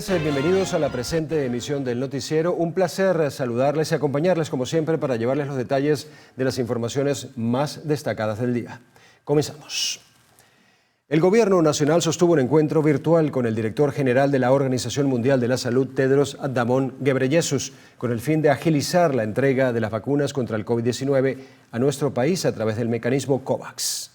tardes, bienvenidos a la presente emisión del noticiero. Un placer saludarles y acompañarles como siempre para llevarles los detalles de las informaciones más destacadas del día. Comenzamos. El Gobierno Nacional sostuvo un encuentro virtual con el director general de la Organización Mundial de la Salud, Tedros Adhanom Ghebreyesus, con el fin de agilizar la entrega de las vacunas contra el COVID-19 a nuestro país a través del mecanismo COVAX.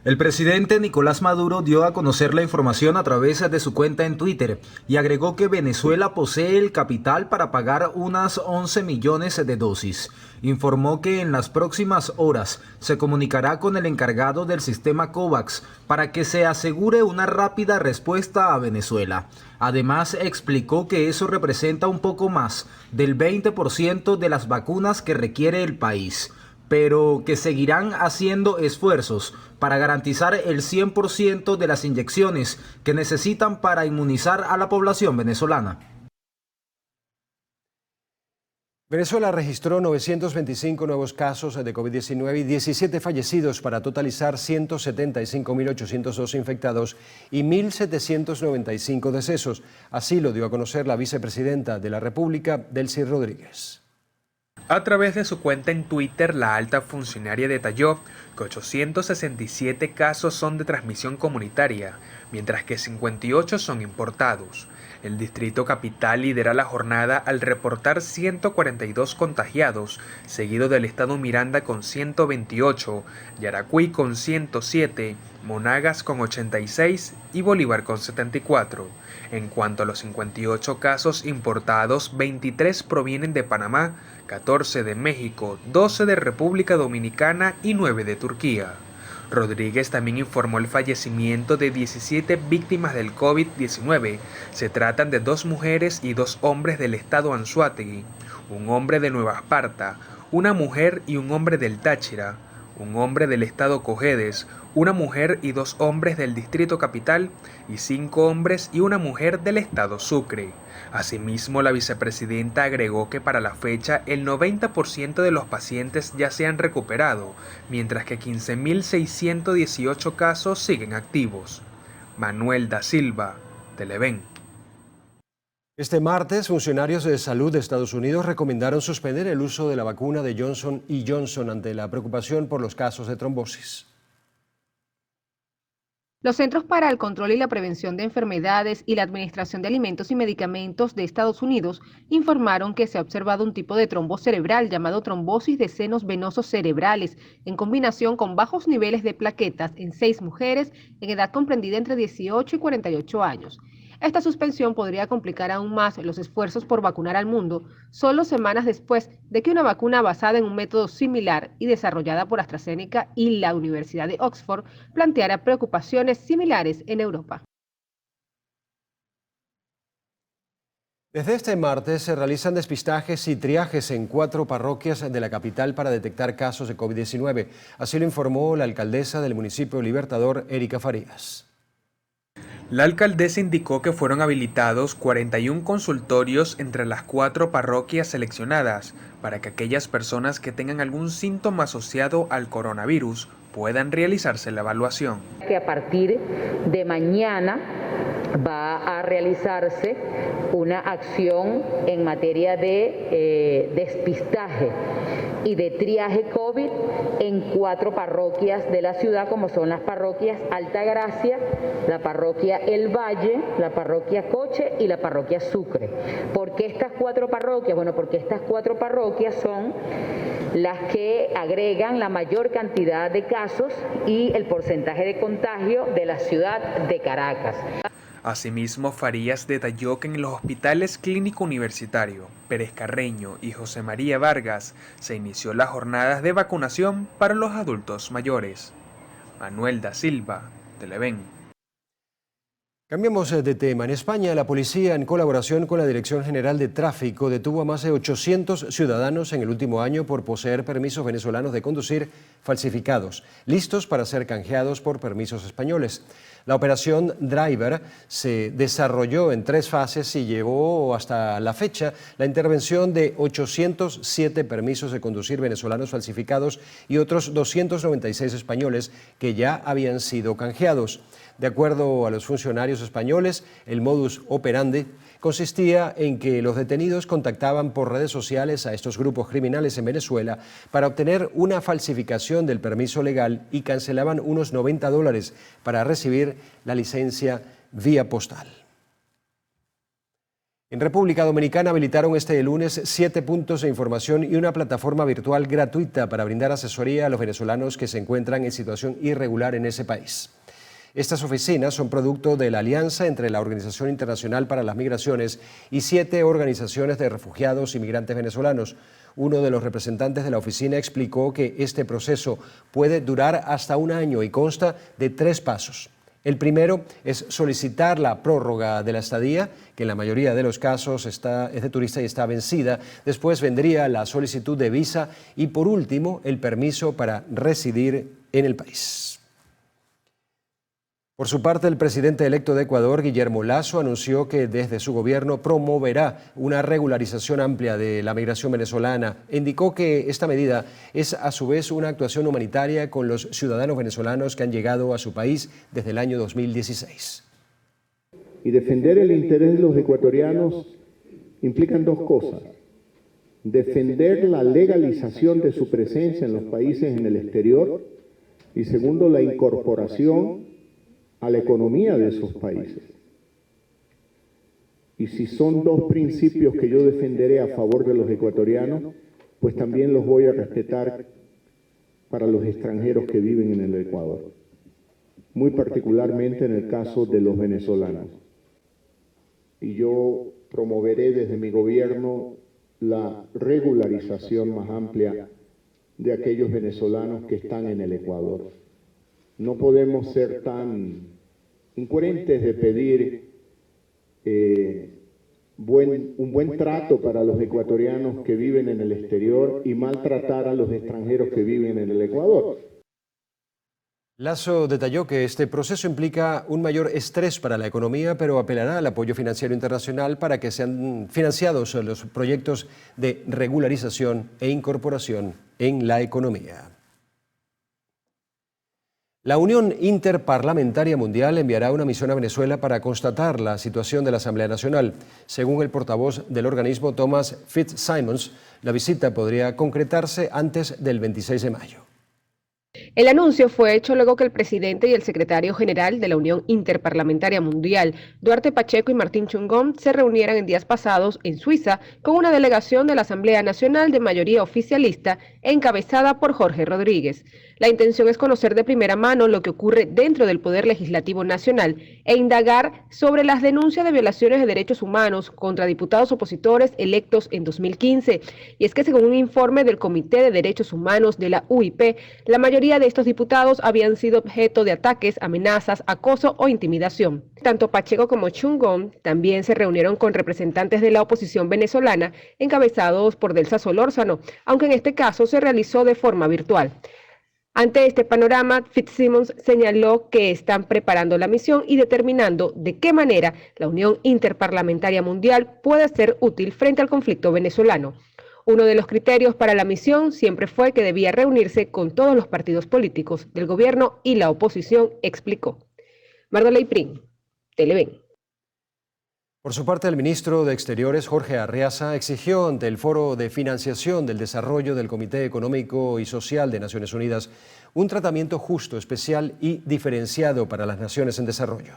El presidente Nicolás Maduro dio a conocer la información a través de su cuenta en Twitter y agregó que Venezuela posee el capital para pagar unas 11 millones de dosis. Informó que en las próximas horas se comunicará con el encargado del sistema COVAX para que se asegure una rápida respuesta a Venezuela. Además, explicó que eso representa un poco más del 20% de las vacunas que requiere el país, pero que seguirán haciendo esfuerzos para garantizar el 100% de las inyecciones que necesitan para inmunizar a la población venezolana. Venezuela registró 925 nuevos casos de COVID-19 y 17 fallecidos para totalizar 175.802 infectados y 1.795 decesos. Así lo dio a conocer la vicepresidenta de la República, Delcy Rodríguez. A través de su cuenta en Twitter, la alta funcionaria detalló que 867 casos son de transmisión comunitaria, mientras que 58 son importados. El Distrito Capital lidera la jornada al reportar 142 contagiados, seguido del estado Miranda con 128, Yaracuy con 107, Monagas con 86 y Bolívar con 74. En cuanto a los 58 casos importados, 23 provienen de Panamá, 14 de México, 12 de República Dominicana y 9 de Turquía. Rodríguez también informó el fallecimiento de 17 víctimas del COVID-19. Se tratan de 2 mujeres y 2 hombres del estado Anzoátegui, un hombre de Nueva Esparta, una mujer y un hombre del Táchira, un hombre del estado Cojedes, una mujer y 2 hombres del Distrito Capital y 5 hombres y una mujer del estado Sucre. Asimismo, la vicepresidenta agregó que para la fecha el 90% de los pacientes ya se han recuperado, mientras que 15.618 casos siguen activos. Manuel da Silva, Televen. Este martes, funcionarios de salud de Estados Unidos recomendaron suspender el uso de la vacuna de Johnson & Johnson ante la preocupación por los casos de trombosis. Los Centros para el Control y la Prevención de Enfermedades y la Administración de Alimentos y Medicamentos de Estados Unidos informaron que se ha observado un tipo de trombo cerebral llamado trombosis de senos venosos cerebrales, en combinación con bajos niveles de plaquetas en 6 mujeres en edad comprendida entre 18 y 48 años. Esta suspensión podría complicar aún más los esfuerzos por vacunar al mundo, solo semanas después de que una vacuna basada en un método similar y desarrollada por AstraZeneca y la Universidad de Oxford planteara preocupaciones similares en Europa. Desde este martes se realizan despistajes y triajes en 4 parroquias de la capital para detectar casos de COVID-19. Así lo informó la alcaldesa del municipio Libertador, Erika Farías. La alcaldesa indicó que fueron habilitados 41 consultorios entre las 4 parroquias seleccionadas para que aquellas personas que tengan algún síntoma asociado al coronavirus puedan realizarse la evaluación. Que a partir de mañana va a realizarse una acción en materia de despistaje y de triaje COVID en 4 parroquias de la ciudad, como son las parroquias Altagracia, la parroquia El Valle, la parroquia Coche y la parroquia Sucre. ¿Por qué estas 4 parroquias? Bueno, porque estas 4 parroquias son las que agregan la mayor cantidad de casos y el porcentaje de contagio de la ciudad de Caracas. Asimismo, Farías detalló que en los hospitales Clínico Universitario, Pérez Carreño y José María Vargas se inició las jornadas de vacunación para los adultos mayores. Manuel da Silva, Televen. Cambiamos de tema. En España, la policía, en colaboración con la Dirección General de Tráfico, detuvo a más de 800 ciudadanos en el último año por poseer permisos venezolanos de conducir falsificados, listos para ser canjeados por permisos españoles. La operación Driver se desarrolló en 3 fases y llevó hasta la fecha la intervención de 807 permisos de conducir venezolanos falsificados y otros 296 españoles que ya habían sido canjeados. De acuerdo a los funcionarios españoles, el modus operandi consistía en que los detenidos contactaban por redes sociales a estos grupos criminales en Venezuela para obtener una falsificación del permiso legal y cancelaban unos $90 para recibir la licencia vía postal. En República Dominicana habilitaron este lunes 7 puntos de información y una plataforma virtual gratuita para brindar asesoría a los venezolanos que se encuentran en situación irregular en ese país. Estas oficinas son producto de la alianza entre la Organización Internacional para las Migraciones y 7 organizaciones de refugiados y migrantes venezolanos. Uno de los representantes de la oficina explicó que este proceso puede durar hasta un año y consta de 3 pasos. El primero es solicitar la prórroga de la estadía, que en la mayoría de los casos es de turista y está vencida. Después vendría la solicitud de visa y por último el permiso para residir en el país. Por su parte, el presidente electo de Ecuador, Guillermo Lasso, anunció que desde su gobierno promoverá una regularización amplia de la migración venezolana. Indicó que esta medida es a su vez una actuación humanitaria con los ciudadanos venezolanos que han llegado a su país desde el año 2016. Y defender el interés de los ecuatorianos implican 2 cosas. Defender la legalización de su presencia en los países en el exterior y segundo, la incorporación a la economía de esos países. Y si son 2 principios que yo defenderé a favor de los ecuatorianos, pues también los voy a respetar para los extranjeros que viven en el Ecuador, muy particularmente en el caso de los venezolanos. Y yo promoveré desde mi gobierno la regularización más amplia de aquellos venezolanos que están en el Ecuador. No podemos ser tan incoherentes de pedir un buen trato para los ecuatorianos que viven en el exterior y maltratar a los extranjeros que viven en el Ecuador. Lasso detalló que este proceso implica un mayor estrés para la economía, pero apelará al apoyo financiero internacional para que sean financiados los proyectos de regularización e incorporación en la economía. La Unión Interparlamentaria Mundial enviará una misión a Venezuela para constatar la situación de la Asamblea Nacional. Según el portavoz del organismo, Thomas Fitzsimons, la visita podría concretarse antes del 26 de mayo. El anuncio fue hecho luego que el presidente y el secretario general de la Unión Interparlamentaria Mundial, Duarte Pacheco y Martín Chungón, se reunieran en días pasados en Suiza con una delegación de la Asamblea Nacional de mayoría oficialista encabezada por Jorge Rodríguez. La intención es conocer de primera mano lo que ocurre dentro del Poder Legislativo Nacional e indagar sobre las denuncias de violaciones de derechos humanos contra diputados opositores electos en 2015. Y es que según un informe del Comité de Derechos Humanos de la UIP, la mayoría de estos diputados habían sido objeto de ataques, amenazas, acoso o intimidación. Tanto Pacheco como Chungón también se reunieron con representantes de la oposición venezolana encabezados por Delsa Solórzano, aunque en este caso se realizó de forma virtual. Ante este panorama, Fitzsimons señaló que están preparando la misión y determinando de qué manera la Unión Interparlamentaria Mundial puede ser útil frente al conflicto venezolano. Uno de los criterios para la misión siempre fue que debía reunirse con todos los partidos políticos del gobierno y la oposición, explicó. Mardoley Prim, Televen. Por su parte, el ministro de Exteriores, Jorge Arriaza, exigió ante el Foro de Financiación del Desarrollo del Comité Económico y Social de Naciones Unidas un tratamiento justo, especial y diferenciado para las naciones en desarrollo.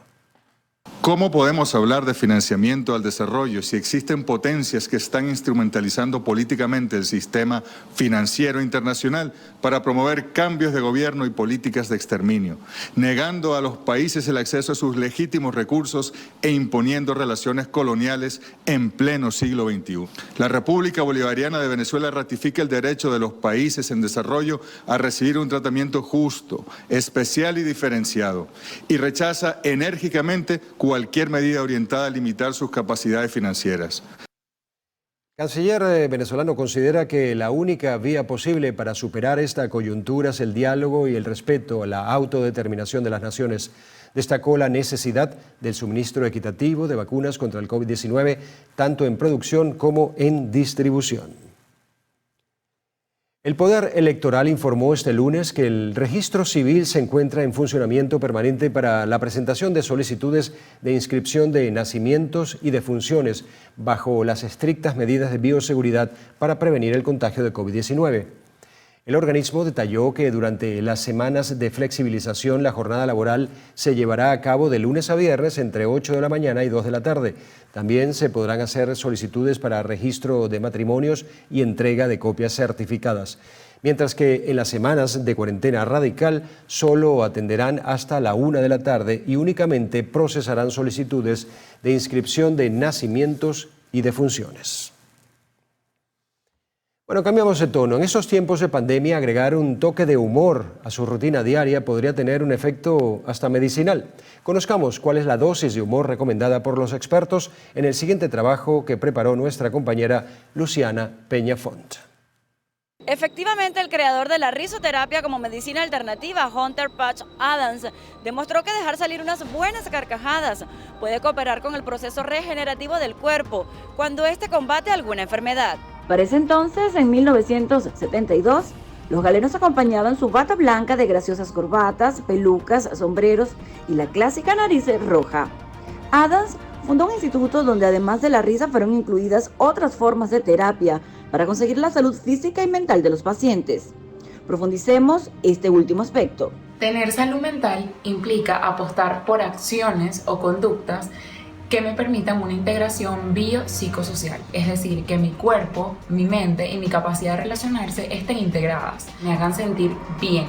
¿Cómo podemos hablar de financiamiento al desarrollo si existen potencias que están instrumentalizando políticamente el sistema financiero internacional para promover cambios de gobierno y políticas de exterminio, negando a los países el acceso a sus legítimos recursos e imponiendo relaciones coloniales en pleno siglo XXI? La República Bolivariana de Venezuela ratifica el derecho de los países en desarrollo a recibir un tratamiento justo, especial y diferenciado, y rechaza enérgicamente cualquier medida orientada a limitar sus capacidades financieras. El canciller venezolano considera que la única vía posible para superar esta coyuntura es el diálogo y el respeto a la autodeterminación de las naciones. Destacó la necesidad del suministro equitativo de vacunas contra el COVID-19, tanto en producción como en distribución. El Poder Electoral informó este lunes que el registro civil se encuentra en funcionamiento permanente para la presentación de solicitudes de inscripción de nacimientos y defunciones bajo las estrictas medidas de bioseguridad para prevenir el contagio de COVID-19. El organismo detalló que durante las semanas de flexibilización la jornada laboral se llevará a cabo de lunes a viernes entre 8 de la mañana y 2 de la tarde. También se podrán hacer solicitudes para registro de matrimonios y entrega de copias certificadas. Mientras que en las semanas de cuarentena radical solo atenderán hasta la 1 de la tarde y únicamente procesarán solicitudes de inscripción de nacimientos y defunciones. Bueno, cambiamos de tono. En estos tiempos de pandemia, agregar un toque de humor a su rutina diaria podría tener un efecto hasta medicinal. Conozcamos cuál es la dosis de humor recomendada por los expertos en el siguiente trabajo que preparó nuestra compañera Luciana Peña Font. Efectivamente, el creador de la risoterapia como medicina alternativa, Hunter Patch Adams, demostró que dejar salir unas buenas carcajadas puede cooperar con el proceso regenerativo del cuerpo cuando éste combate alguna enfermedad. Para ese entonces, en 1972, los galenos acompañaban su bata blanca de graciosas corbatas, pelucas, sombreros y la clásica nariz roja. Adams fundó un instituto donde además de la risa fueron incluidas otras formas de terapia para conseguir la salud física y mental de los pacientes. Profundicemos este último aspecto. Tener salud mental implica apostar por acciones o conductas que me permitan una integración biopsicosocial, es decir, que mi cuerpo, mi mente y mi capacidad de relacionarse estén integradas, me hagan sentir bien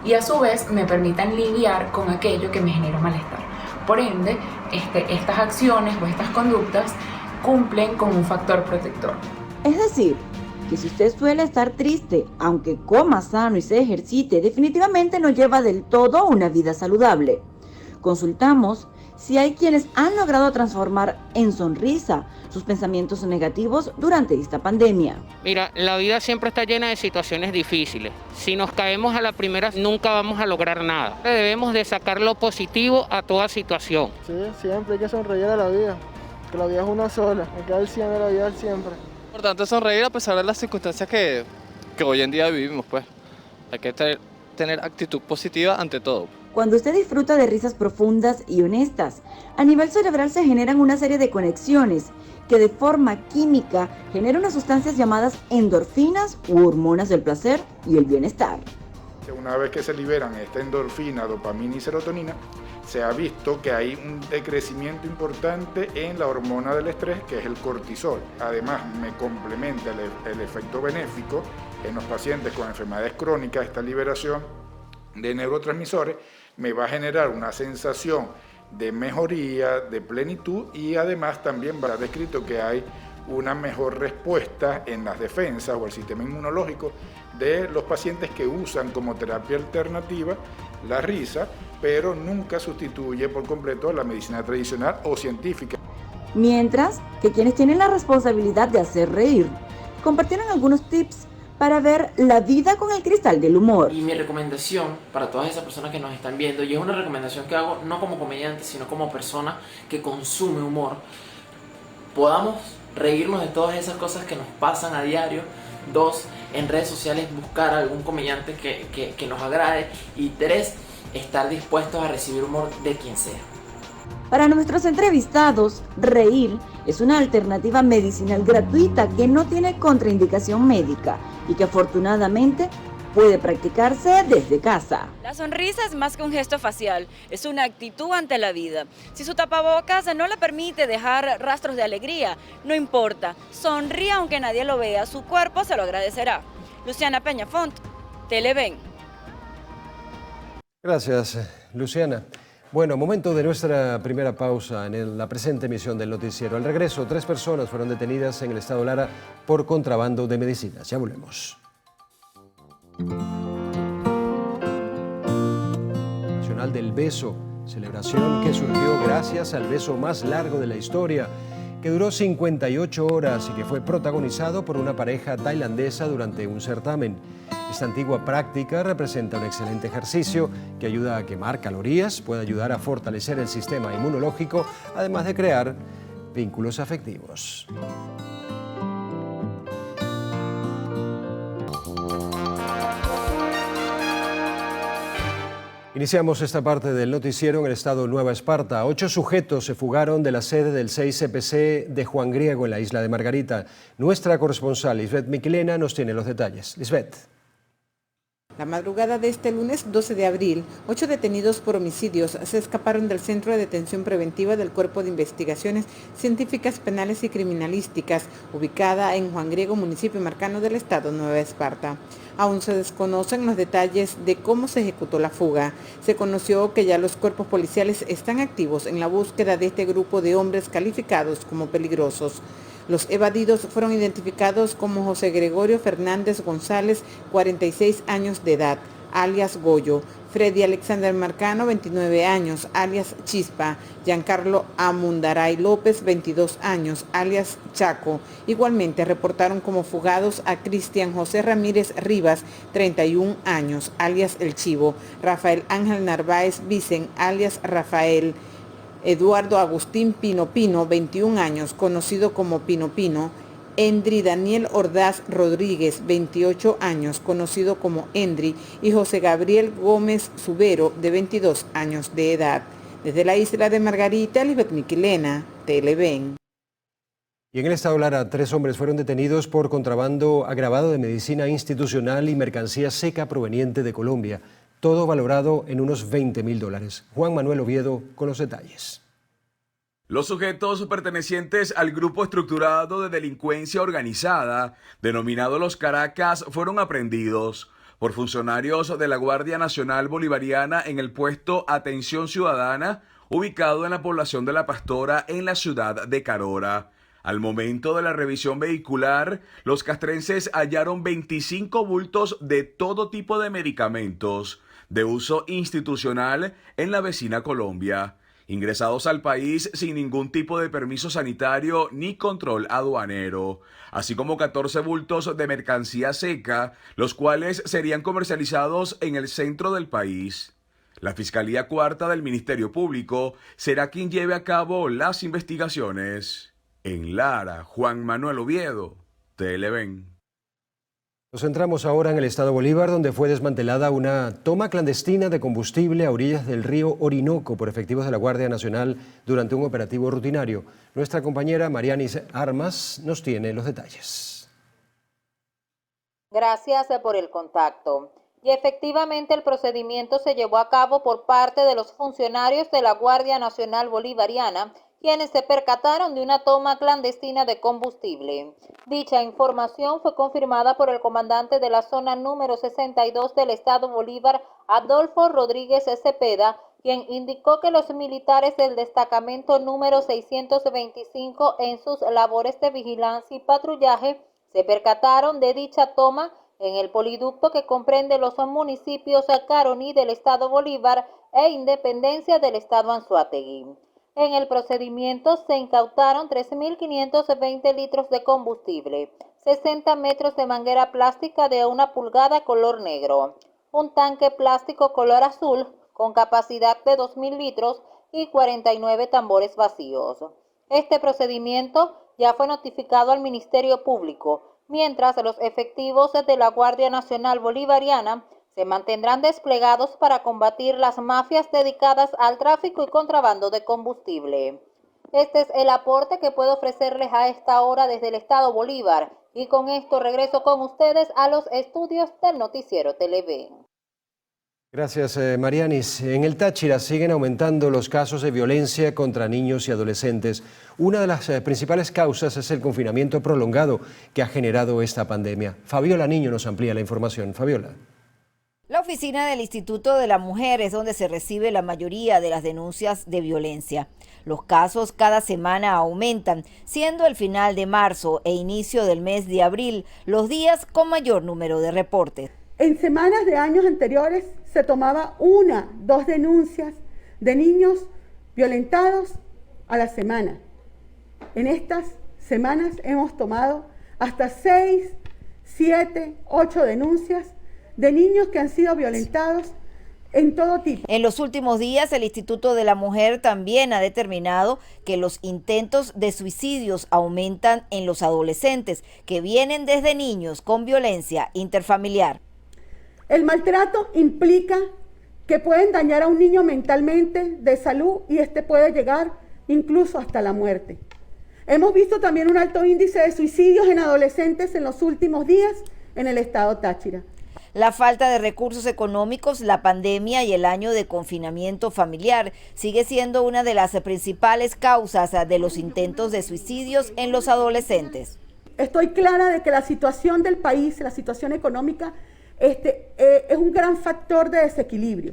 y a su vez me permitan lidiar con aquello que me genera malestar. Por ende, estas acciones o estas conductas cumplen con un factor protector. Es decir, que si usted suele estar triste, aunque coma sano y se ejercite, definitivamente no lleva del todo una vida saludable. Consultamos si hay quienes han logrado transformar en sonrisa sus pensamientos negativos durante esta pandemia. Mira, la vida siempre está llena de situaciones difíciles. Si nos caemos a la primera, nunca vamos a lograr nada. Debemos de sacar lo positivo a toda situación. Sí, siempre hay que sonreír a la vida, que la vida es una sola, hay que dar el 100 de la vida siempre. Es importante sonreír a pesar de las circunstancias que hoy en día vivimos, pues. Hay que tener actitud positiva ante todo. Cuando usted disfruta de risas profundas y honestas, a nivel cerebral se generan una serie de conexiones que de forma química generan unas sustancias llamadas endorfinas u hormonas del placer y el bienestar. Una vez que se liberan esta endorfina, dopamina y serotonina, se ha visto que hay un decrecimiento importante en la hormona del estrés, que es el cortisol. Además, me complementa el efecto benéfico en los pacientes con enfermedades crónicas. Esta liberación de neurotransmisores me va a generar una sensación de mejoría, de plenitud y además también va a descrito que hay una mejor respuesta en las defensas o el sistema inmunológico de los pacientes que usan como terapia alternativa la risa, pero nunca sustituye por completo la medicina tradicional o científica. Mientras que quienes tienen la responsabilidad de hacer reír compartieron algunos tips para ver la vida con el cristal del humor. Y mi recomendación para todas esas personas que nos están viendo, y es una recomendación que hago no como comediante, sino como persona que consume humor, podamos reírnos de todas esas cosas que nos pasan a diario. 2, en redes sociales buscar algún comediante que nos agrade. Y 3, estar dispuestos a recibir humor de quien sea. Para nuestros entrevistados, reír es una alternativa medicinal gratuita que no tiene contraindicación médica y que afortunadamente puede practicarse desde casa. La sonrisa es más que un gesto facial, es una actitud ante la vida. Si su tapabocas no le permite dejar rastros de alegría, no importa, sonríe aunque nadie lo vea, su cuerpo se lo agradecerá. Luciana Peña Font, Televen. Gracias, Luciana. Bueno, momento de nuestra primera pausa en la presente emisión del noticiero. Al regreso, 3 personas fueron detenidas en el estado Lara por contrabando de medicinas. Ya volvemos. Nacional del Beso, celebración que surgió gracias al beso más largo de la historia, que duró 58 horas y que fue protagonizado por una pareja tailandesa durante un certamen. Esta antigua práctica representa un excelente ejercicio que ayuda a quemar calorías, puede ayudar a fortalecer el sistema inmunológico, además de crear vínculos afectivos. Iniciamos esta parte del noticiero en el estado Nueva Esparta. 8 sujetos se fugaron de la sede del 6CPC de Juan Griego en la isla de Margarita. Nuestra corresponsal Lisbeth Miquilena nos tiene los detalles. Lisbeth. La madrugada de este lunes 12 de abril, 8 detenidos por homicidios se escaparon del Centro de Detención Preventiva del Cuerpo de Investigaciones Científicas Penales y Criminalísticas, ubicada en Juan Griego, municipio marcano del estado Nueva Esparta. Aún se desconocen los detalles de cómo se ejecutó la fuga. Se conoció que ya los cuerpos policiales están activos en la búsqueda de este grupo de hombres calificados como peligrosos. Los evadidos fueron identificados como José Gregorio Fernández González, 46 años de edad, alias Goyo; Freddy Alexander Marcano, 29 años, alias Chispa; Giancarlo Amundaray López, 22 años, alias Chaco. Igualmente reportaron como fugados a Cristian José Ramírez Rivas, 31 años, alias El Chivo; Rafael Ángel Narváez Vicen, alias Rafael; Eduardo Agustín Pino Pino, 21 años, conocido como Pino Pino; Endri Daniel Ordaz Rodríguez, 28 años, conocido como Endri; y José Gabriel Gómez Subero, de 22 años de edad. Desde la isla de Margarita, Lisbeth Miquilena, Televen. Y en el estado Lara, 3 hombres fueron detenidos por contrabando agravado de medicina institucional y mercancía seca proveniente de Colombia. Todo valorado en unos $20.000. Juan Manuel Oviedo con los detalles. Los sujetos pertenecientes al grupo estructurado de delincuencia organizada, denominado Los Caracas, fueron aprehendidos por funcionarios de la Guardia Nacional Bolivariana en el puesto Atención Ciudadana, ubicado en la población de La Pastora, en la ciudad de Carora. Al momento de la revisión vehicular, los castrenses hallaron 25 bultos de todo tipo de medicamentos de uso institucional en la vecina Colombia, ingresados al país sin ningún tipo de permiso sanitario ni control aduanero, así como 14 bultos de mercancía seca, los cuales serían comercializados en el centro del país. La Fiscalía Cuarta del Ministerio Público será quien lleve a cabo las investigaciones. En Lara, Juan Manuel Oviedo, Televen. Nos centramos ahora en el estado Bolívar, donde fue desmantelada una toma clandestina de combustible a orillas del río Orinoco por efectivos de la Guardia Nacional durante un operativo rutinario. Nuestra compañera Marianis Armas nos tiene los detalles. Gracias por el contacto. Y efectivamente el procedimiento se llevó a cabo por parte de los funcionarios de la Guardia Nacional Bolivariana, quienes se percataron de una toma clandestina de combustible. Dicha información fue confirmada por el comandante de la zona número 62 del estado Bolívar, Adolfo Rodríguez Cepeda, quien indicó que los militares del destacamento número 625 en sus labores de vigilancia y patrullaje se percataron de dicha toma en el poliducto que comprende los municipios Caroní del estado Bolívar e Independencia del estado Anzoátegui. En el procedimiento se incautaron 3.520 litros de combustible, 60 metros de manguera plástica de 1 pulgada color negro, un tanque plástico color azul con capacidad de 2.000 litros y 49 tambores vacíos. Este procedimiento ya fue notificado al Ministerio Público, mientras los efectivos de la Guardia Nacional Bolivariana se mantendrán desplegados para combatir las mafias dedicadas al tráfico y contrabando de combustible. Este es el aporte que puedo ofrecerles a esta hora desde el estado Bolívar, y con esto regreso con ustedes a los estudios del noticiero Televen. Gracias, Marianis. En el Táchira siguen aumentando los casos de violencia contra niños y adolescentes. Una de las principales causas es el confinamiento prolongado que ha generado esta pandemia. Fabiola Niño nos amplía la información. Fabiola. La oficina del Instituto de la Mujer es donde se recibe la mayoría de las denuncias de violencia. Los casos cada semana aumentan, siendo el final de marzo e inicio del mes de abril los días con mayor número de reportes. En semanas de años anteriores se tomaba 1, 2 denuncias de niños violentados a la semana. En estas semanas hemos tomado hasta 6, 7, 8 denuncias de niños que han sido violentados en todo tipo. En los últimos días, el Instituto de la Mujer también ha determinado que los intentos de suicidios aumentan en los adolescentes, que vienen desde niños con violencia interfamiliar. El maltrato implica que pueden dañar a un niño mentalmente, de salud, y este puede llegar incluso hasta la muerte. Hemos visto también un alto índice de suicidios en adolescentes en los últimos días en el estado Táchira. La falta de recursos económicos, la pandemia y el año de confinamiento familiar sigue siendo una de las principales causas de los intentos de suicidios en los adolescentes. Estoy clara de que la situación del país, la situación económica, es un gran factor de desequilibrio.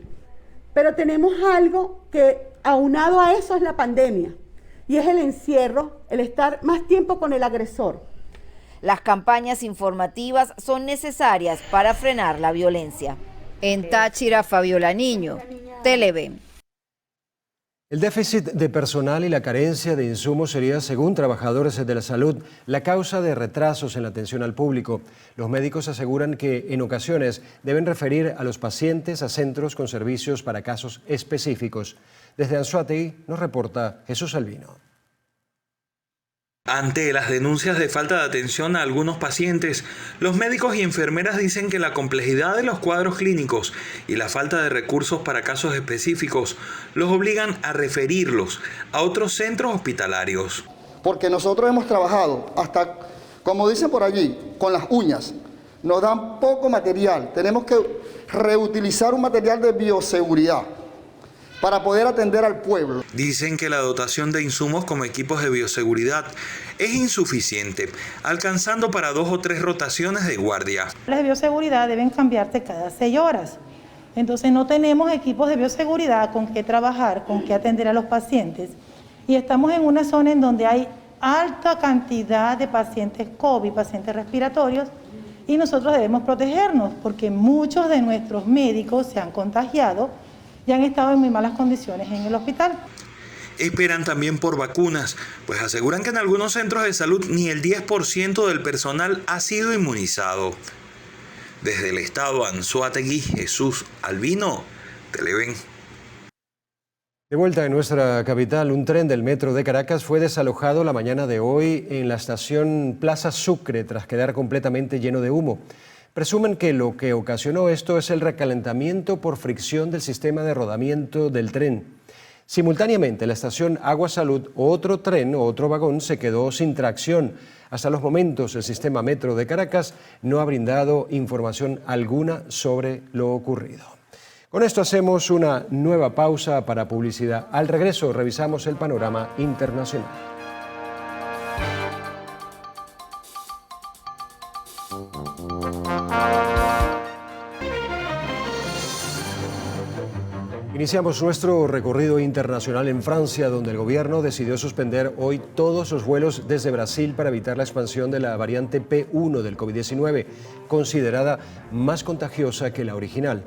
Pero tenemos algo que, aunado a eso, es la pandemia, y es el encierro, el estar más tiempo con el agresor. Las campañas informativas son necesarias para frenar la violencia. En Táchira, Fabiola Niño, Televen. El déficit de personal y la carencia de insumos sería, según trabajadores de la salud, la causa de retrasos en la atención al público. Los médicos aseguran que en ocasiones deben referir a los pacientes a centros con servicios para casos específicos. Desde Anzoátegui nos reporta Jesús Albino. Ante las denuncias de falta de atención a algunos pacientes, los médicos y enfermeras dicen que la complejidad de los cuadros clínicos y la falta de recursos para casos específicos los obligan a referirlos a otros centros hospitalarios. Porque nosotros hemos trabajado hasta, como dicen por allí, con las uñas. Nos dan poco material, tenemos que reutilizar un material de bioseguridad para poder atender al pueblo. Dicen que la dotación de insumos como equipos de bioseguridad es insuficiente, alcanzando para 2 o 3 rotaciones de guardia. Las de bioseguridad deben cambiarse cada 6 horas. Entonces no tenemos equipos de bioseguridad con qué trabajar, con qué atender a los pacientes. Y estamos en una zona en donde hay alta cantidad de pacientes COVID, pacientes respiratorios, y nosotros debemos protegernos porque muchos de nuestros médicos se han contagiado y han estado en muy malas condiciones en el hospital. Esperan también por vacunas, pues aseguran que en algunos centros de salud ni el 10% del personal ha sido inmunizado. Desde el estado Anzoátegui, Jesús Albino, Televen. De vuelta en nuestra capital, un tren del metro de Caracas fue desalojado la mañana de hoy en la estación Plaza Sucre tras quedar completamente lleno de humo. Presumen que lo que ocasionó esto es el recalentamiento por fricción del sistema de rodamiento del tren. Simultáneamente, en la estación Agua Salud, otro tren o otro vagón se quedó sin tracción. Hasta los momentos, el sistema Metro de Caracas no ha brindado información alguna sobre lo ocurrido. Con esto hacemos una nueva pausa para publicidad. Al regreso, revisamos el panorama internacional. Iniciamos nuestro recorrido internacional en Francia, donde el gobierno decidió suspender hoy todos los vuelos desde Brasil para evitar la expansión de la variante P1 del COVID-19, considerada más contagiosa que la original.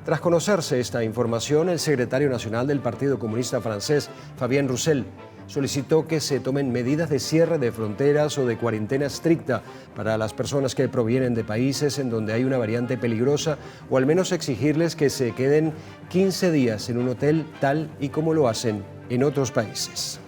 Tras conocerse esta información, el secretario nacional del Partido Comunista Francés, Fabien Roussel, solicitó que se tomen medidas de cierre de fronteras o de cuarentena estricta para las personas que provienen de países en donde hay una variante peligrosa, o al menos exigirles que se queden 15 días en un hotel tal y como lo hacen en otros países.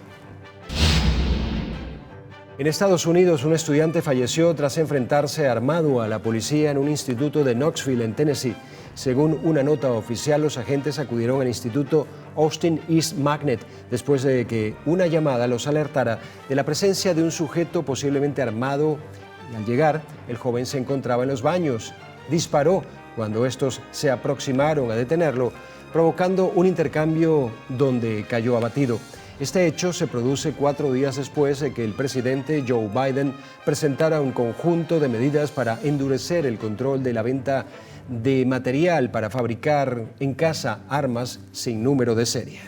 En Estados Unidos, un estudiante falleció tras enfrentarse armado a la policía en un instituto de Knoxville, en Tennessee. Según una nota oficial, los agentes acudieron al instituto Austin East Magnet después de que una llamada los alertara de la presencia de un sujeto posiblemente armado. Y al llegar, el joven se encontraba en los baños. Disparó cuando estos se aproximaron a detenerlo, provocando un intercambio donde cayó abatido. Este hecho se produce 4 días después de que el presidente Joe Biden presentara un conjunto de medidas para endurecer el control de la venta de material para fabricar en casa armas sin número de serie.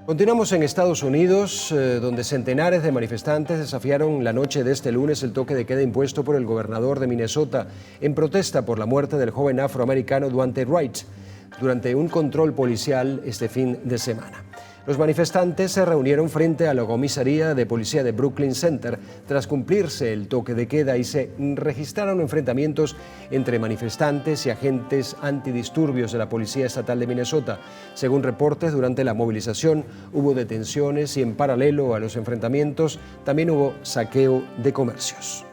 Continuamos en Estados Unidos, donde centenares de manifestantes desafiaron la noche de este lunes el toque de queda impuesto por el gobernador de Minnesota en protesta por la muerte del joven afroamericano Daunte Wright durante un control policial este fin de semana. Los manifestantes se reunieron frente a la comisaría de policía de Brooklyn Center tras cumplirse el toque de queda y se registraron enfrentamientos entre manifestantes y agentes antidisturbios de la Policía Estatal de Minnesota. Según reportes, durante la movilización hubo detenciones y en paralelo a los enfrentamientos también hubo saqueo de comercios.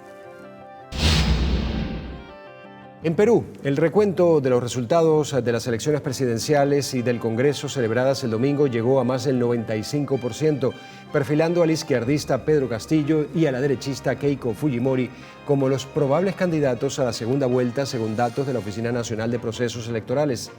En Perú, el recuento de los resultados de las elecciones presidenciales y del Congreso celebradas el domingo llegó a más del 95%, perfilando al izquierdista Pedro Castillo y a la derechista Keiko Fujimori como los probables candidatos a la segunda vuelta, según datos de la Oficina Nacional de Procesos Electorales.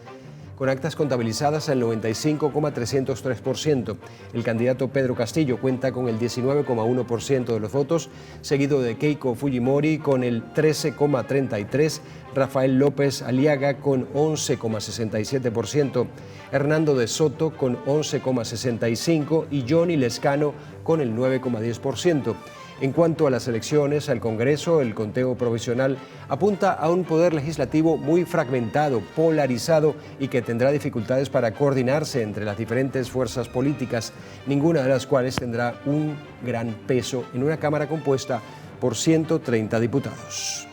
Con actas contabilizadas al 95,303%. El candidato Pedro Castillo cuenta con el 19,1% de los votos, seguido de Keiko Fujimori con el 13,33%, Rafael López Aliaga con 11,67%, Hernando de Soto con 11,65% y Johnny Lescano con el 9,10%. En cuanto a las elecciones al Congreso, el conteo provisional apunta a un poder legislativo muy fragmentado, polarizado y que tendrá dificultades para coordinarse entre las diferentes fuerzas políticas, ninguna de las cuales tendrá un gran peso en una Cámara compuesta por 130 diputados.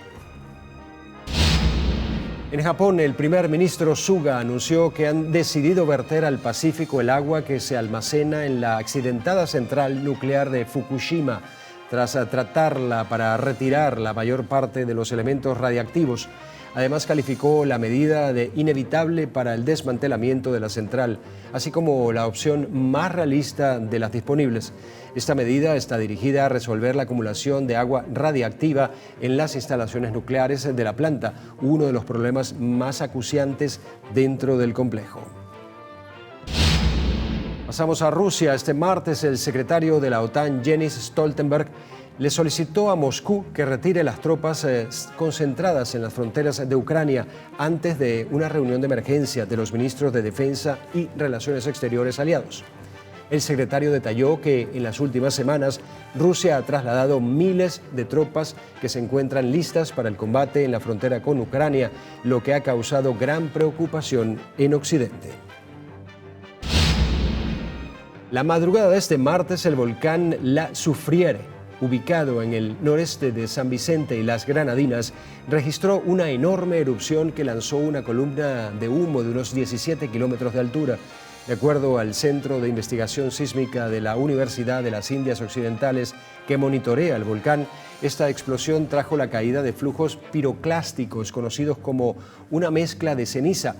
En Japón, el primer ministro Suga anunció que han decidido verter al Pacífico el agua que se almacena en la accidentada central nuclear de Fukushima, tras tratarla para retirar la mayor parte de los elementos radiactivos. Además, calificó la medida de inevitable para el desmantelamiento de la central, así como la opción más realista de las disponibles. Esta medida está dirigida a resolver la acumulación de agua radiactiva en las instalaciones nucleares de la planta, uno de los problemas más acuciantes dentro del complejo. Pasamos a Rusia. Este martes, el secretario de la OTAN, Jens Stoltenberg, le solicitó a Moscú que retire las tropas concentradas en las fronteras de Ucrania antes de una reunión de emergencia de los ministros de Defensa y Relaciones Exteriores aliados. El secretario detalló que en las últimas semanas Rusia ha trasladado miles de tropas que se encuentran listas para el combate en la frontera con Ucrania, lo que ha causado gran preocupación en Occidente. La madrugada de este martes, el volcán La Soufrière, ubicado en el noreste de San Vicente y las Granadinas, registró una enorme erupción que lanzó una columna de humo de unos 17 kilómetros de altura. De acuerdo al Centro de Investigación Sísmica de la Universidad de las Indias Occidentales, que monitorea el volcán, esta explosión trajo la caída de flujos piroclásticos conocidos como una mezcla de ceniza,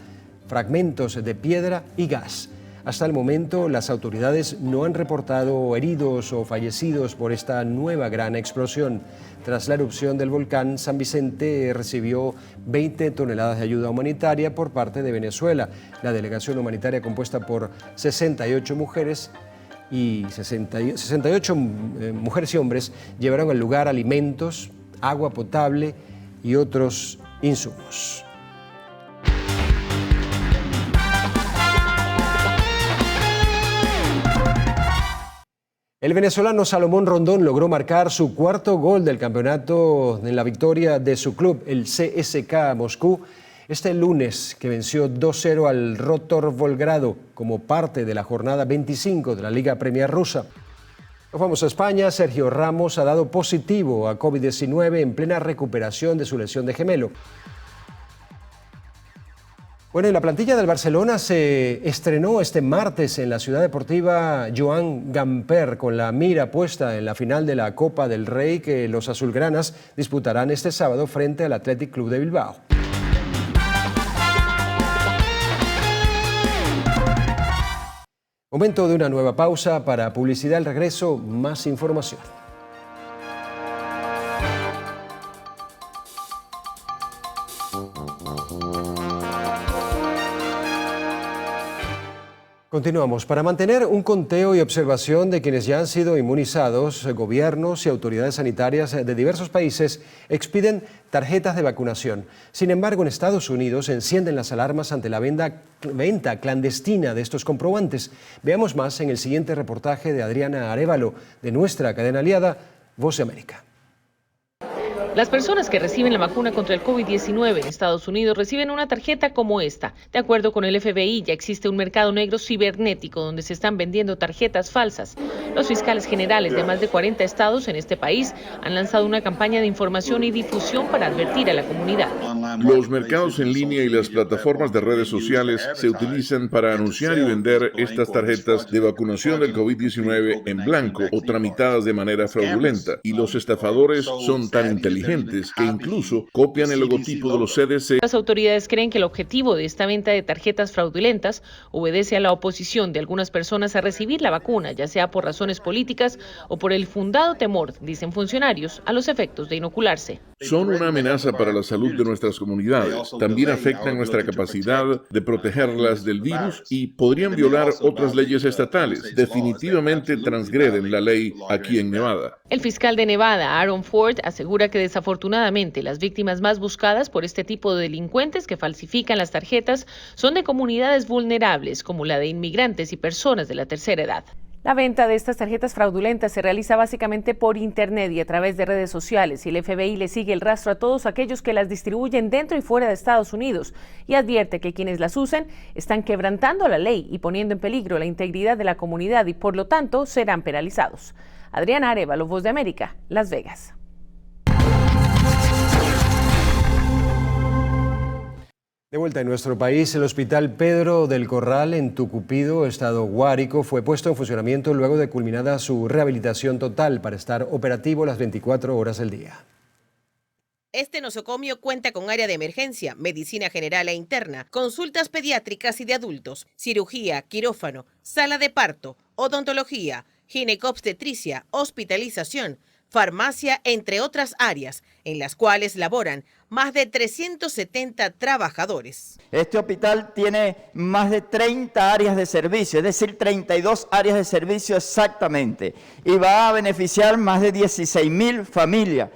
fragmentos de piedra y gas. Hasta el momento, las autoridades no han reportado heridos o fallecidos por esta nueva gran explosión. Tras la erupción del volcán, San Vicente recibió 20 toneladas de ayuda humanitaria por parte de Venezuela. La delegación humanitaria, compuesta por 68 mujeres y 68 mujeres y hombres, llevaron al lugar alimentos, agua potable y otros insumos. El venezolano Salomón Rondón logró marcar su cuarto gol del campeonato en la victoria de su club, el CSKA Moscú, este lunes, que venció 2-0 al Rotor Volgrado como parte de la jornada 25 de la Liga Premier rusa. Nos vamos a España. Sergio Ramos ha dado positivo a COVID-19 en plena recuperación de su lesión de gemelo. Bueno, y la plantilla del Barcelona se estrenó este martes en la ciudad deportiva Joan Gamper con la mira puesta en la final de la Copa del Rey que los azulgranas disputarán este sábado frente al Athletic Club de Bilbao. Momento de una nueva pausa. Para publicidad al regreso, más información. Continuamos. Para mantener un conteo y observación de quienes ya han sido inmunizados, gobiernos y autoridades sanitarias de diversos países expiden tarjetas de vacunación. Sin embargo, en Estados Unidos se encienden las alarmas ante la venta clandestina de estos comprobantes. Veamos más en el siguiente reportaje de Adriana Arévalo, de nuestra cadena aliada, Voz de América. Las personas que reciben la vacuna contra el COVID-19 en Estados Unidos reciben una tarjeta como esta. De acuerdo con el FBI, ya existe un mercado negro cibernético donde se están vendiendo tarjetas falsas. Los fiscales generales de más de 40 estados en este país han lanzado una campaña de información y difusión para advertir a la comunidad. Los mercados en línea y las plataformas de redes sociales se utilizan para anunciar y vender estas tarjetas de vacunación del COVID-19 en blanco o tramitadas de manera fraudulenta. Y los estafadores son tan inteligentes indigentes que incluso copian el logotipo de los CDC. Las autoridades creen que el objetivo de esta venta de tarjetas fraudulentas obedece a la oposición de algunas personas a recibir la vacuna, ya sea por razones políticas o por el fundado temor, dicen funcionarios, a los efectos de inocularse. Son una amenaza para la salud de nuestras comunidades. También afectan nuestra capacidad de protegerlas del virus y podrían violar otras leyes estatales. Definitivamente transgreden la ley aquí en Nevada. El fiscal de Nevada, Aaron Ford, asegura que desafortunadamente las víctimas más buscadas por este tipo de delincuentes que falsifican las tarjetas son de comunidades vulnerables, como la de inmigrantes y personas de la tercera edad. La venta de estas tarjetas fraudulentas se realiza básicamente por internet y a través de redes sociales, y el FBI le sigue el rastro a todos aquellos que las distribuyen dentro y fuera de Estados Unidos y advierte que quienes las usen están quebrantando la ley y poniendo en peligro la integridad de la comunidad y por lo tanto serán penalizados. Adriana Arevalo, Voz de América, Las Vegas. De vuelta en nuestro país, el Hospital Pedro del Corral en Tucupido, estado Guárico, fue puesto en funcionamiento luego de culminada su rehabilitación total para estar operativo las 24 horas del día. Este nosocomio cuenta con área de emergencia, medicina general e interna, consultas pediátricas y de adultos, cirugía, quirófano, sala de parto, odontología, ginecobstetricia, hospitalización, farmacia, entre otras áreas, en las cuales laboran más de 370 trabajadores. Este hospital tiene más de 30 áreas de servicio, es decir, 32 áreas de servicio exactamente, y va a beneficiar más de 16.000 familias.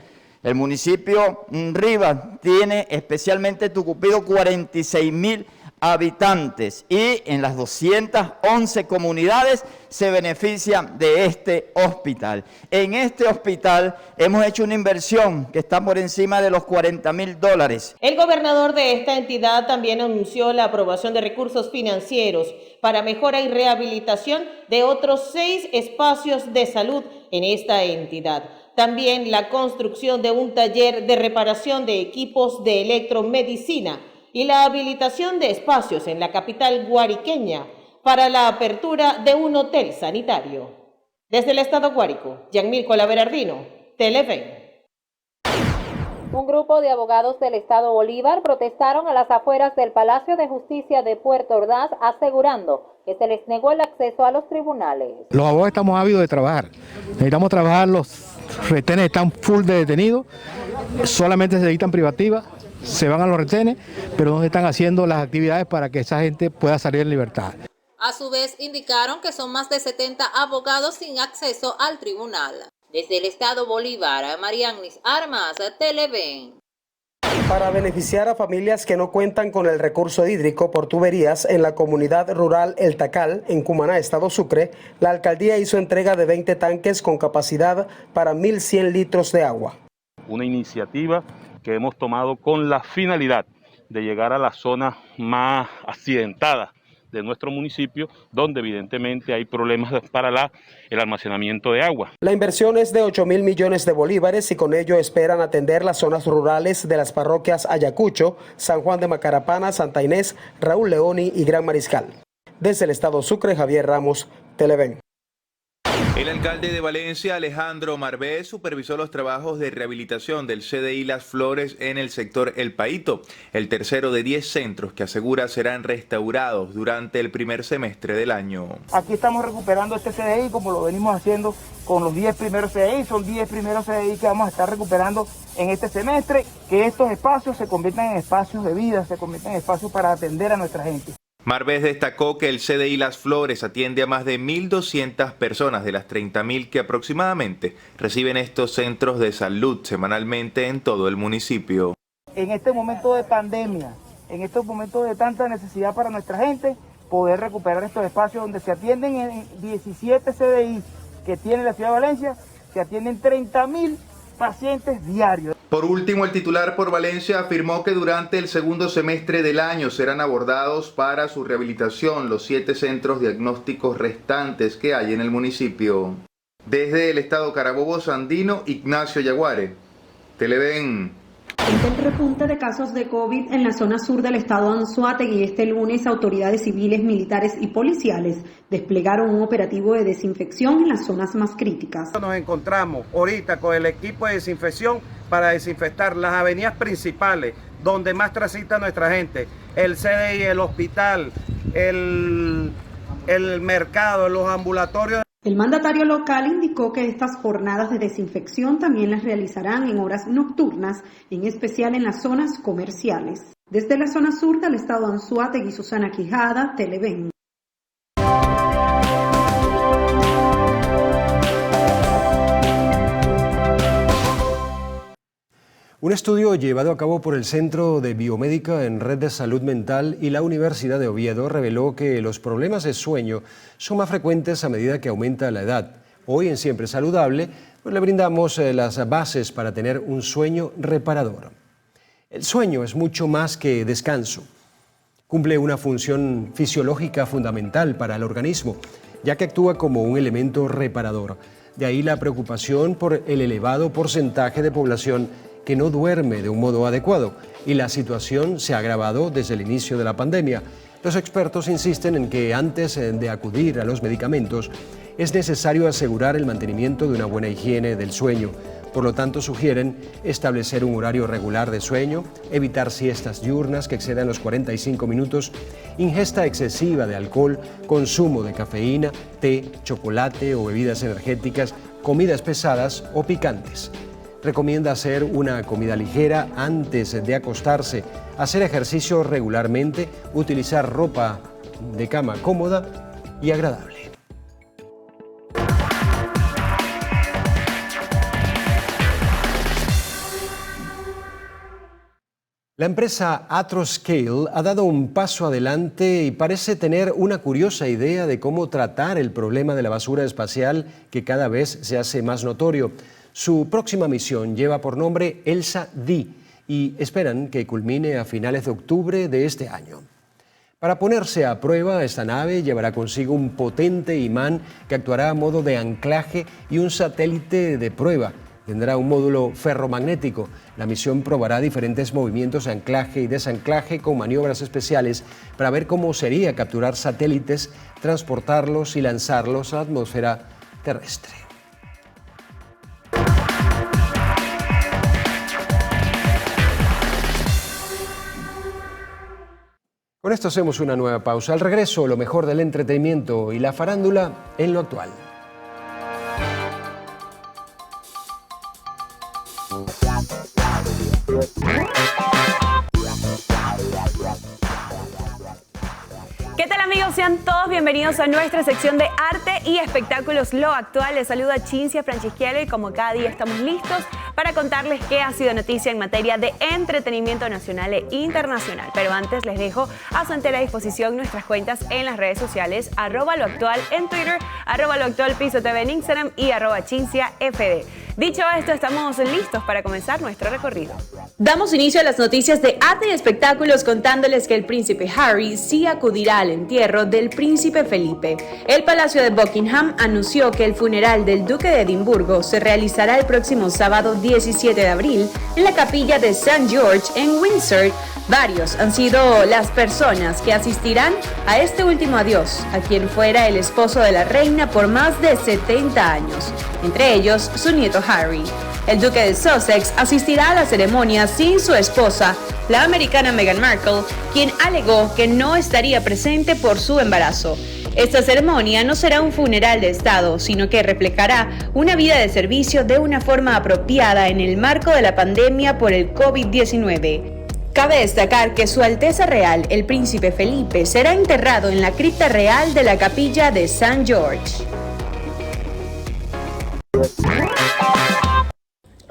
El municipio Rivas tiene, especialmente Tucupido, 46.000 habitantes y en las 211 comunidades se benefician de este hospital. En este hospital hemos hecho una inversión que está por encima de los $40.000. El gobernador de esta entidad también anunció la aprobación de recursos financieros para mejora y rehabilitación de otros 6 espacios de salud en esta entidad. También la construcción de un taller de reparación de equipos de electromedicina y la habilitación de espacios en la capital guariqueña para la apertura de un hotel sanitario. Desde el estado Guárico, Yanmil Colaberardino, Televen. Un grupo de abogados del estado Bolívar protestaron a las afueras del Palacio de Justicia de Puerto Ordaz, asegurando que se les negó el acceso a los tribunales. Los abogados estamos ávidos de trabajar. Necesitamos trabajar, los retenes están full de detenidos, solamente se necesitan privativas. Se van a los retenes, pero no se están haciendo las actividades para que esa gente pueda salir en libertad. A su vez, indicaron que son más de 70 abogados sin acceso al tribunal. Desde el estado Bolívar, Marianis Armas, Televen. Para beneficiar a familias que no cuentan con el recurso hídrico por tuberías en la comunidad rural El Tacal, en Cumaná, estado Sucre, la alcaldía hizo entrega de 20 tanques con capacidad para 1.100 litros de agua. Una iniciativa que hemos tomado con la finalidad de llegar a la zona más accidentada de nuestro municipio, donde evidentemente hay problemas para el almacenamiento de agua. La inversión es de 8.000 millones de bolívares y con ello esperan atender las zonas rurales de las parroquias Ayacucho, San Juan de Macarapana, Santa Inés, Raúl Leoni y Gran Mariscal. Desde el estado Sucre, Javier Ramos, Televen. El alcalde de Valencia, Alejandro Marbés, supervisó los trabajos de rehabilitación del CDI Las Flores en el sector El Paito, el tercero de 10 centros que asegura serán restaurados durante el primer semestre del año. Aquí estamos recuperando este CDI como lo venimos haciendo con los 10 primeros CDI, son 10 primeros CDI que vamos a estar recuperando en este semestre, que estos espacios se conviertan en espacios de vida, se conviertan en espacios para atender a nuestra gente. Marbés destacó que el CDI Las Flores atiende a más de 1.200 personas de las 30.000 que aproximadamente reciben estos centros de salud semanalmente en todo el municipio. En este momento de pandemia, en estos momentos de tanta necesidad para nuestra gente, poder recuperar estos espacios donde se atienden en 17 CDI que tiene la ciudad de Valencia, se atienden 30.000 pacientes diarios. Por último, el titular por Valencia afirmó que durante el segundo semestre del año serán abordados para su rehabilitación los 7 centros diagnósticos restantes que hay en el municipio. Desde el estado Carabobo Andino, Ignacio Yaguare, Televen. Ante el repunte de casos de COVID en la zona sur del estado Anzoátegui, este lunes autoridades civiles, militares y policiales desplegaron un operativo de desinfección en las zonas más críticas. Nos encontramos ahorita con el equipo de desinfección para desinfectar las avenidas principales donde más transita nuestra gente, el CDI, el hospital, el mercado, los ambulatorios. El mandatario local indicó que estas jornadas de desinfección también las realizarán en horas nocturnas, en especial en las zonas comerciales. Desde la zona sur del estado Anzoátegui, Susana Quijada, Televen. Un estudio llevado a cabo por el Centro de Biomédica en Red de Salud Mental y la Universidad de Oviedo reveló que los problemas de sueño son más frecuentes a medida que aumenta la edad. Hoy en Siempre Saludable le brindamos las bases para tener un sueño reparador. El sueño es mucho más que descanso. Cumple una función fisiológica fundamental para el organismo, ya que actúa como un elemento reparador. De ahí la preocupación por el elevado porcentaje de población que no duerme de un modo adecuado, y la situación se ha agravado desde el inicio de la pandemia. Los expertos insisten en que antes de acudir a los medicamentos es necesario asegurar el mantenimiento de una buena higiene del sueño. Por lo tanto, sugieren establecer un horario regular de sueño, evitar siestas diurnas que excedan los 45 minutos, ingesta excesiva de alcohol, consumo de cafeína, té, chocolate o bebidas energéticas, comidas pesadas o picantes. Recomienda hacer una comida ligera antes de acostarse, hacer ejercicio regularmente, utilizar ropa de cama cómoda y agradable. La empresa Atroscale ha dado un paso adelante y parece tener una curiosa idea de cómo tratar el problema de la basura espacial que cada vez se hace más notorio. Su próxima misión lleva por nombre ELSA-D y esperan que culmine a finales de octubre de este año. Para ponerse a prueba, esta nave llevará consigo un potente imán que actuará a modo de anclaje y un satélite de prueba. Tendrá un módulo ferromagnético. La misión probará diferentes movimientos de anclaje y desanclaje con maniobras especiales para ver cómo sería capturar satélites, transportarlos y lanzarlos a la atmósfera terrestre. Con esto hacemos una nueva pausa. Al regreso, lo mejor del entretenimiento y la farándula en lo actual. ¿Qué tal, amigos? Sean todos bienvenidos a nuestra sección de arte y espectáculos Lo Actual. Les saluda Cinzia Franceschiello y como cada día estamos listos para contarles qué ha sido noticia en materia de entretenimiento nacional e internacional. Pero antes les dejo a su entera disposición nuestras cuentas en las redes sociales, @loactual en Twitter, @loactual_TV en Instagram y @CinciaFD. Dicho esto, estamos listos para comenzar nuestro recorrido. Damos inicio a las noticias de arte y espectáculos contándoles que el príncipe Harry sí acudirá al entierro del príncipe Felipe. El Palacio de Buckingham anunció que el funeral del duque de Edimburgo se realizará el próximo sábado 17 de abril en la capilla de St. George en Windsor. Varios han sido las personas que asistirán a este último adiós, a quien fuera el esposo de la reina por más de 70 años, entre ellos su nieto Harry. El duque de Sussex asistirá a la ceremonia sin su esposa, la americana Meghan Markle, quien alegó que no estaría presente por su embarazo. Esta ceremonia no será un funeral de Estado, sino que reflejará una vida de servicio de una forma apropiada en el marco de la pandemia por el COVID-19. Cabe destacar que Su Alteza Real, el Príncipe Felipe, será enterrado en la cripta real de la capilla de St. George.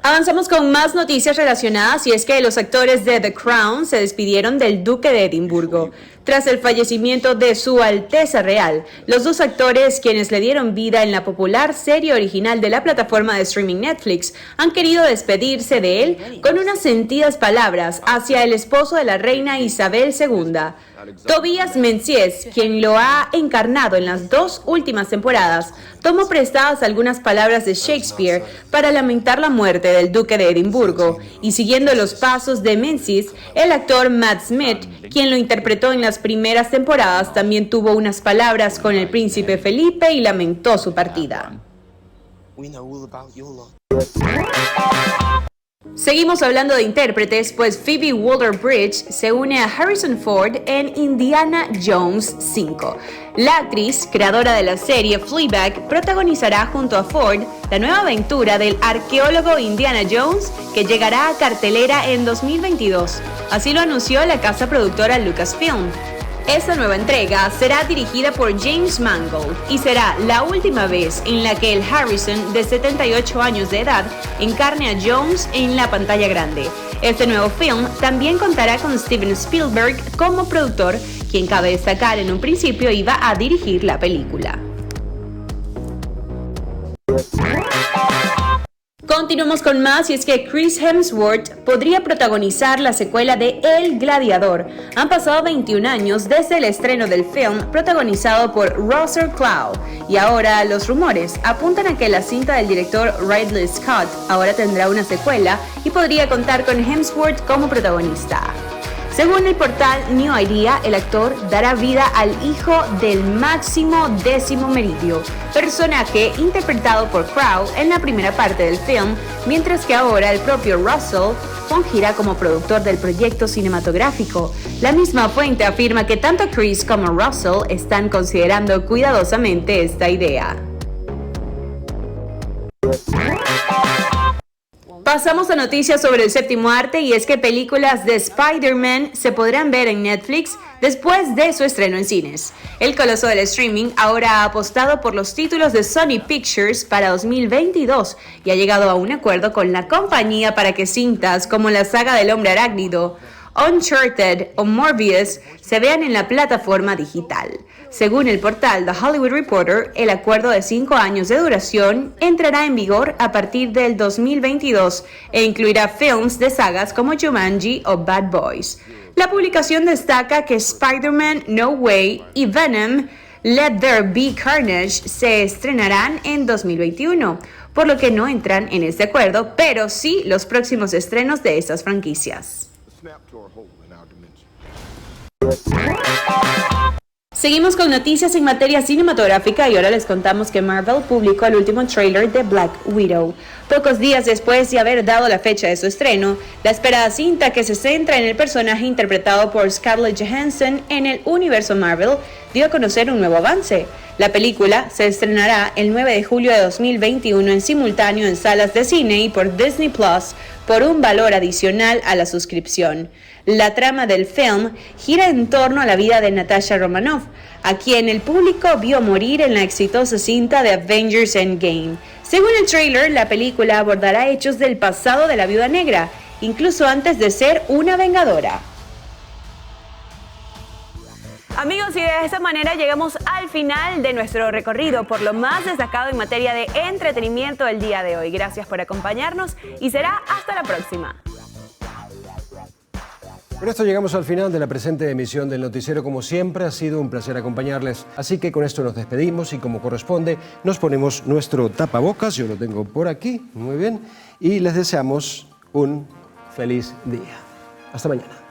Avanzamos con más noticias relacionadas y es que los actores de The Crown se despidieron del Duque de Edimburgo. Tras el fallecimiento de Su Alteza Real, los dos actores, quienes le dieron vida en la popular serie original de la plataforma de streaming Netflix, han querido despedirse de él con unas sentidas palabras hacia el esposo de la reina Isabel II. Tobias Menzies, quien lo ha encarnado en las dos últimas temporadas, tomó prestadas algunas palabras de Shakespeare para lamentar la muerte del duque de Edimburgo, y siguiendo los pasos de Menzies, el actor Matt Smith, quien lo interpretó en las primeras temporadas, también tuvo unas palabras con el príncipe Felipe y lamentó su partida. Seguimos hablando de intérpretes, pues Phoebe Waller-Bridge se une a Harrison Ford en Indiana Jones 5. La actriz, creadora de la serie Fleabag, protagonizará junto a Ford la nueva aventura del arqueólogo Indiana Jones, que llegará a cartelera en 2022. Así lo anunció la casa productora Lucasfilm. Esta nueva entrega será dirigida por James Mangold y será la última vez en la que el Harrison, de 78 años de edad, encarne a Jones en la pantalla grande. Este nuevo film también contará con Steven Spielberg como productor, quien cabe destacar en un principio iba a dirigir la película. Continuamos con más, y es que Chris Hemsworth podría protagonizar la secuela de El Gladiador. Han pasado 21 años desde el estreno del film protagonizado por Russell Crowe, y ahora los rumores apuntan a que la cinta del director Ridley Scott ahora tendrá una secuela y podría contar con Hemsworth como protagonista. Según el portal New Idea, el actor dará vida al hijo del Máximo Décimo Meridio, personaje interpretado por Crowe en la primera parte del film, mientras que ahora el propio Russell fungirá como productor del proyecto cinematográfico. La misma fuente afirma que tanto Chris como Russell están considerando cuidadosamente esta idea. Pasamos a noticias sobre el séptimo arte, y es que películas de Spider-Man se podrán ver en Netflix después de su estreno en cines. El coloso del streaming ahora ha apostado por los títulos de Sony Pictures para 2022 y ha llegado a un acuerdo con la compañía para que cintas como la saga del Hombre Arácnido, Uncharted o Morbius se vean en la plataforma digital. Según el portal The Hollywood Reporter, el acuerdo de 5 años de duración entrará en vigor a partir del 2022 e incluirá films de sagas como Jumanji o Bad Boys. La publicación destaca que Spider-Man No Way y Venom Let There Be Carnage se estrenarán en 2021, por lo que no entran en este acuerdo, pero sí los próximos estrenos de estas franquicias. Seguimos con noticias en materia cinematográfica y ahora les contamos que Marvel publicó el último tráiler de Black Widow. Pocos días después de haber dado la fecha de su estreno, la esperada cinta, que se centra en el personaje interpretado por Scarlett Johansson en el universo Marvel, dio a conocer un nuevo avance. La película se estrenará el 9 de julio de 2021 en simultáneo en salas de cine y por Disney Plus por un valor adicional a la suscripción. La trama del film gira en torno a la vida de Natasha Romanoff, a quien el público vio morir en la exitosa cinta de Avengers Endgame. Según el tráiler, la película abordará hechos del pasado de la Viuda Negra, incluso antes de ser una vengadora. Amigos, y de esta manera llegamos al final de nuestro recorrido por lo más destacado en materia de entretenimiento del día de hoy. Gracias por acompañarnos y será hasta la próxima. Con esto llegamos al final de la presente emisión del noticiero. Como siempre, ha sido un placer acompañarles. Así que con esto nos despedimos y, como corresponde, nos ponemos nuestro tapabocas. Yo lo tengo por aquí, muy bien. Y les deseamos un feliz día. Hasta mañana.